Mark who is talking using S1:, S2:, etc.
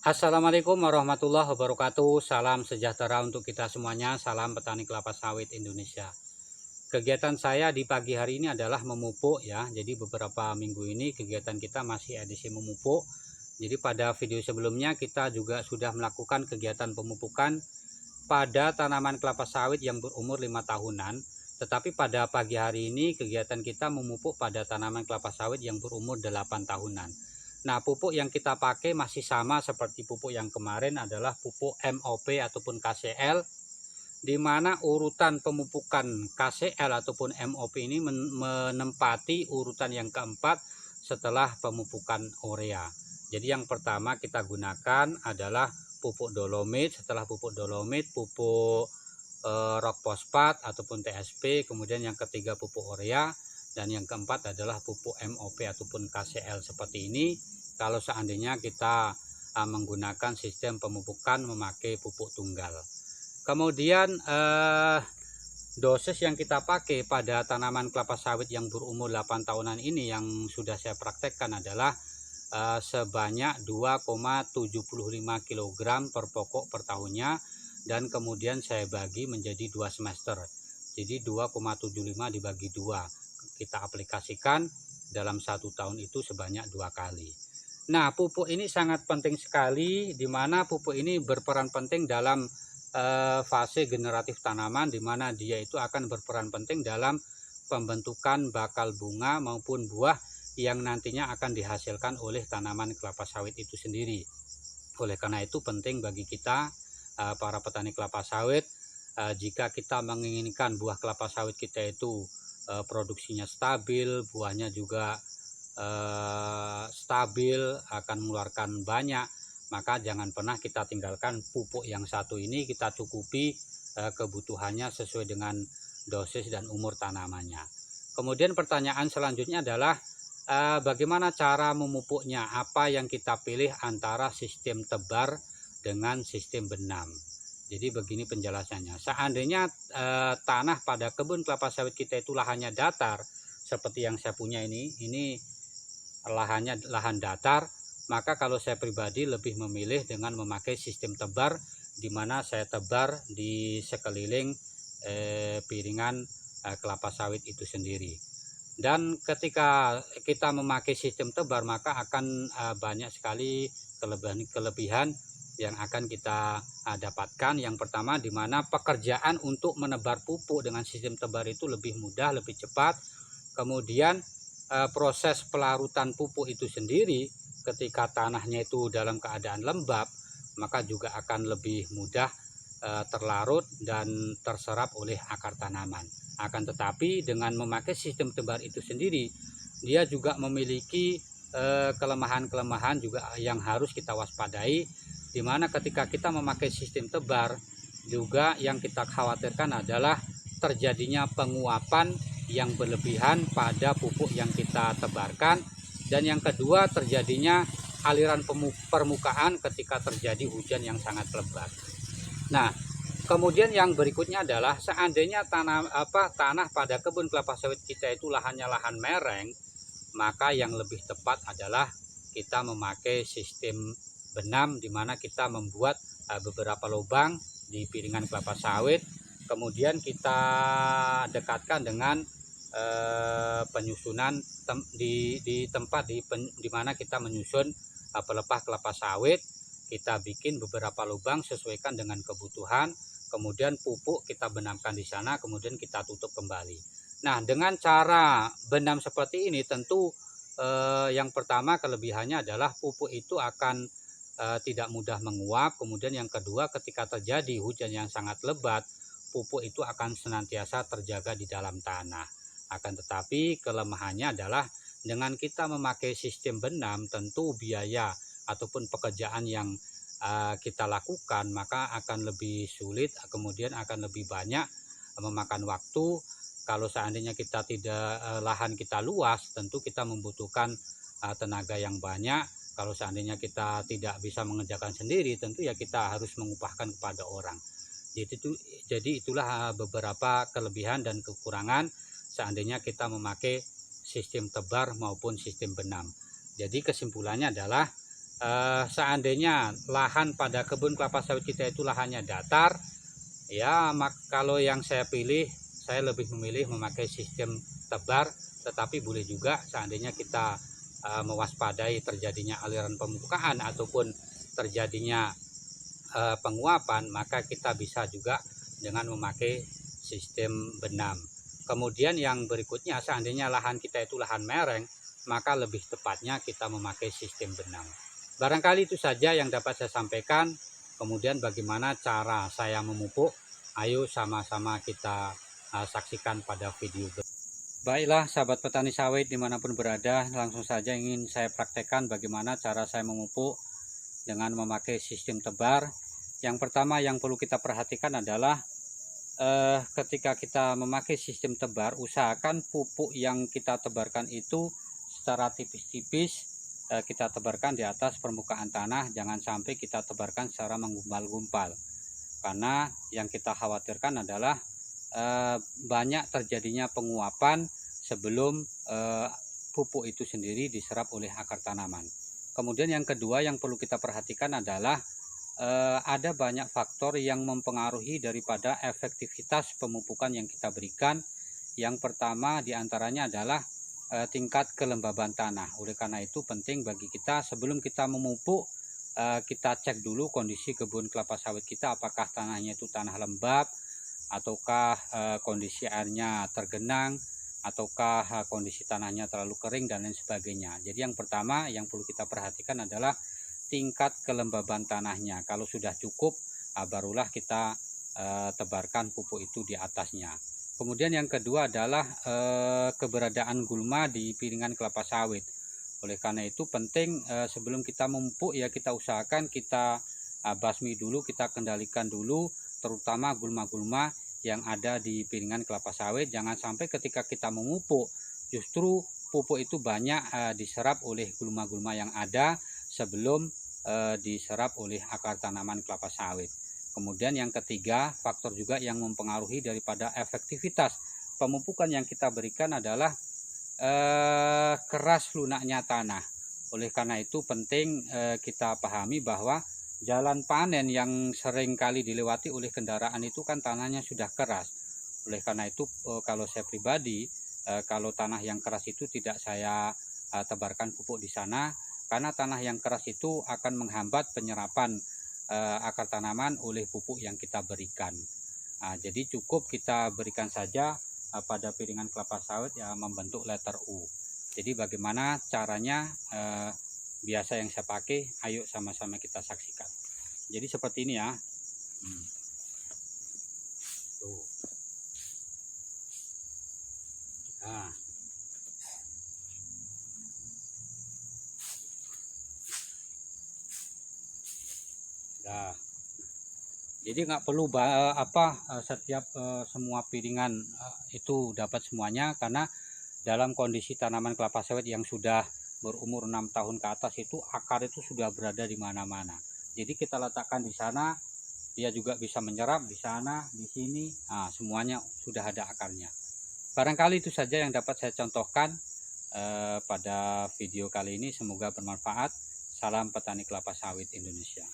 S1: Assalamualaikum warahmatullahi wabarakatuh. Salam sejahtera untuk kita semuanya. Salam petani kelapa sawit Indonesia. Kegiatan saya di pagi hari ini adalah memupuk ya. Jadi beberapa minggu ini kegiatan kita masih edisi memupuk. Jadi pada video sebelumnya kita juga sudah melakukan kegiatan pemupukan pada tanaman kelapa sawit yang berumur 5 tahunan. Tetapi pada pagi hari ini kegiatan kita memupuk pada tanaman kelapa sawit yang berumur 8 tahunan. Nah, pupuk yang kita pakai masih sama seperti pupuk yang kemarin, adalah pupuk MOP ataupun KCL, di mana urutan pemupukan KCL ataupun MOP ini menempati urutan yang keempat setelah pemupukan urea. Jadi yang pertama kita gunakan adalah pupuk dolomit, setelah pupuk dolomit pupuk rock fosfat ataupun TSP, kemudian yang ketiga pupuk urea, dan yang keempat adalah pupuk MOP ataupun KCL seperti ini. Kalau seandainya kita menggunakan sistem pemupukan memakai pupuk tunggal. Kemudian dosis yang kita pakai pada tanaman kelapa sawit yang berumur 8 tahunan ini yang sudah saya praktekkan adalah sebanyak 2,75 kg per pokok per tahunnya, dan kemudian saya bagi menjadi 2 semester. Jadi 2,75 dibagi 2 kita aplikasikan dalam 1 tahun itu sebanyak 2 kali. Nah, pupuk ini sangat penting sekali, di mana pupuk ini berperan penting dalam fase generatif tanaman, di mana dia itu akan berperan penting dalam pembentukan bakal bunga maupun buah yang nantinya akan dihasilkan oleh tanaman kelapa sawit itu sendiri. Oleh karena itu penting bagi kita para petani kelapa sawit, jika kita menginginkan buah kelapa sawit kita itu produksinya stabil, buahnya juga stabil, akan mengeluarkan banyak, maka jangan pernah kita tinggalkan pupuk yang satu ini, kita cukupi kebutuhannya sesuai dengan dosis dan umur tanamannya. Kemudian pertanyaan selanjutnya adalah bagaimana cara memupuknya, apa yang kita pilih antara sistem tebar dengan sistem benam. Jadi begini penjelasannya, seandainya tanah pada kebun kelapa sawit kita itu lahannya datar, seperti yang saya punya ini lahannya lahan datar, maka kalau saya pribadi lebih memilih dengan memakai sistem tebar, di mana saya tebar di sekeliling piringan kelapa sawit itu sendiri. Dan ketika kita memakai sistem tebar, maka akan banyak sekali kelebihan yang akan kita dapatkan. Yang pertama, di mana pekerjaan untuk menebar pupuk dengan sistem tebar itu lebih mudah, lebih cepat. Kemudian proses pelarutan pupuk itu sendiri ketika tanahnya itu dalam keadaan lembab, maka juga akan lebih mudah terlarut dan terserap oleh akar tanaman. Akan tetapi dengan memakai sistem tebar itu sendiri, dia juga memiliki kelemahan-kelemahan juga yang harus kita waspadai, di mana ketika kita memakai sistem tebar juga yang kita khawatirkan adalah terjadinya penguapan yang berlebihan pada pupuk yang kita tebarkan, dan yang kedua terjadinya aliran permukaan ketika terjadi hujan yang sangat lebat. Nah, kemudian yang berikutnya adalah seandainya tanah pada kebun kelapa sawit kita itu lahannya lahan mereng, maka yang lebih tepat adalah kita memakai sistem benam, di mana kita membuat beberapa lubang di piringan kelapa sawit, kemudian kita dekatkan dengan penyusunan di tempat di mana kita menyusun pelepah kelapa sawit. Kita bikin beberapa lubang sesuaikan dengan kebutuhan, kemudian pupuk kita benamkan di sana, kemudian kita tutup kembali. Nah, dengan cara benam seperti ini tentu yang pertama kelebihannya adalah pupuk itu akan tidak mudah menguap. Kemudian yang kedua, ketika terjadi hujan yang sangat lebat, pupuk itu akan senantiasa terjaga di dalam tanah. Akan tetapi kelemahannya adalah dengan kita memakai sistem benam, tentu biaya ataupun pekerjaan yang kita lakukan maka akan lebih sulit, kemudian akan lebih banyak memakan waktu. Kalau seandainya kita tidak lahan kita luas, tentu kita membutuhkan tenaga yang banyak. Kalau seandainya kita tidak bisa mengerjakan sendiri, tentu ya kita harus mengupahkan kepada orang. Jadi itulah beberapa kelebihan dan kekurangan seandainya kita memakai sistem tebar maupun sistem benam. Jadi kesimpulannya adalah seandainya lahan pada kebun kelapa sawit kita itu lahannya datar, ya kalau yang saya pilih, saya lebih memilih memakai sistem tebar. Tetapi boleh juga seandainya kita mewaspadai terjadinya aliran pemukaan ataupun terjadinya penguapan, maka kita bisa juga dengan memakai sistem benam. Kemudian yang berikutnya, seandainya lahan kita itu lahan mereng, maka lebih tepatnya kita memakai sistem benam. Barangkali itu saja yang dapat saya sampaikan. Kemudian bagaimana cara saya memupuk, ayo sama-sama kita saksikan pada video berikut. Baiklah sahabat petani sawit dimanapun berada, langsung saja ingin saya praktekkan bagaimana cara saya memupuk dengan memakai sistem tebar. Yang pertama yang perlu kita perhatikan adalah ketika kita memakai sistem tebar, usahakan pupuk yang kita tebarkan itu secara tipis-tipis kita tebarkan di atas permukaan tanah. Jangan sampai kita tebarkan secara menggumpal-gumpal, karena yang kita khawatirkan adalah banyak terjadinya penguapan sebelum pupuk itu sendiri diserap oleh akar tanaman. Kemudian yang kedua yang perlu kita perhatikan adalah ada banyak faktor yang mempengaruhi daripada efektivitas pemupukan yang kita berikan. Yang pertama diantaranya adalah tingkat kelembaban tanah. Oleh karena itu penting bagi kita sebelum kita memupuk, kita cek dulu kondisi kebun kelapa sawit kita, apakah tanahnya itu tanah lembab, ataukah kondisi airnya tergenang, ataukah kondisi tanahnya terlalu kering dan lain sebagainya. Jadi yang pertama yang perlu kita perhatikan adalah tingkat kelembaban tanahnya. Kalau sudah cukup, barulah kita tebarkan pupuk itu di atasnya. Kemudian yang kedua adalah keberadaan gulma di piringan kelapa sawit. Oleh karena itu penting sebelum kita memupuk, ya kita usahakan kita basmi dulu, kita kendalikan dulu, terutama gulma-gulma yang ada di piringan kelapa sawit. Jangan sampai ketika kita memupuk, justru pupuk itu banyak diserap oleh gulma-gulma yang ada sebelum diserap oleh akar tanaman kelapa sawit. Kemudian yang ketiga, faktor juga yang mempengaruhi daripada efektivitas pemupukan yang kita berikan adalah keras lunaknya tanah. Oleh karena itu penting kita pahami bahwa jalan panen yang sering kali dilewati oleh kendaraan itu kan tanahnya sudah keras. Oleh karena itu kalau saya pribadi, kalau tanah yang keras itu tidak saya tebarkan pupuk di sana, karena tanah yang keras itu akan menghambat penyerapan akar tanaman oleh pupuk yang kita berikan. Jadi cukup kita berikan saja pada piringan kelapa sawit yang membentuk letter U. Jadi bagaimana caranya biasa yang saya pakai, ayo sama-sama kita saksikan. Jadi seperti ini ya. Tuh. Nah. Nah, jadi nggak perlu setiap semua piringan itu dapat semuanya, karena dalam kondisi tanaman kelapa sawit yang sudah berumur 6 tahun ke atas itu akar itu sudah berada di mana-mana. Jadi kita letakkan di sana, dia juga bisa menyerap di sana, di sini, semuanya sudah ada akarnya. Barangkali itu saja yang dapat saya contohkan pada video kali ini. Semoga bermanfaat. Salam petani kelapa sawit Indonesia.